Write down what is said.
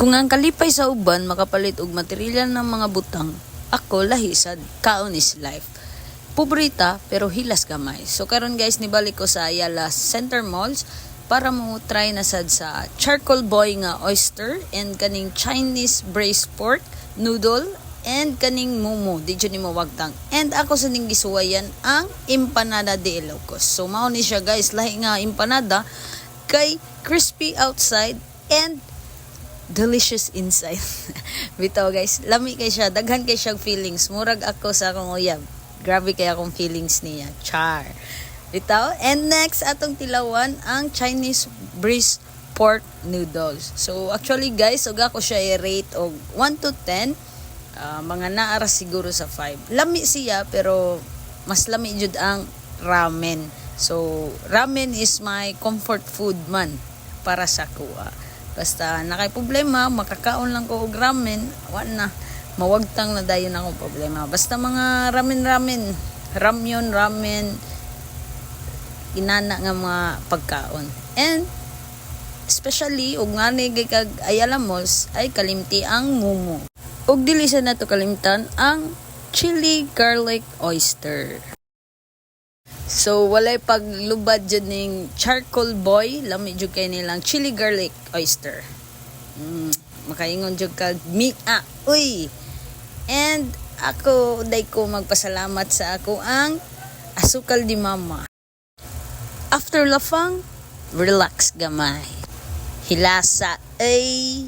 Kung ang kalipay sa uban makapalit og material ng mga butang, ako lahi sad, kaon is life. Pobrita pero hilas gamay. So karon guys, nibalik ko sa Ayala Center Malls para mo try na sad sa charcoal boy nga oyster and kaning Chinese braised pork noodle and kaning mumu di jud nimo wagtang. And ako sa ning gisuwayan ang empanada de Ilocos. So mao ni siya guys, lahi nga empanada kay crispy outside and delicious inside. Bitaw guys, lami kay siya, daghan kay siya feelings. Murag ako sa akong uyab. Grabe kay akong feelings niya. Char. Bitaw. And next atong tilawan ang Chinese braised pork noodles. So actually guys, ug ako siya i-rate og 1 to 10. Mga naara siguro sa 5. Lami siya pero mas lami jud ang ramen. So ramen is my comfort food man para sa kuha. Basta nakay problema, makakaon lang ko og ramen, wa na. Mawagtang na dayon akong problema. Basta mga ramen, inana nga mga pagkaon. And especially og ngani kag Ayala Malls ay kalimti ang mumu. Og dili sa nato kalimtan ang chili garlic oyster. So walay paglubad jud ning charcoal boy, lami jud kay nilang chili garlic oyster. Makaingon jud kag uy. And ako day ko magpasalamat sa ako ang asukal di mama. After lafang, relax gamay. Hilasa ay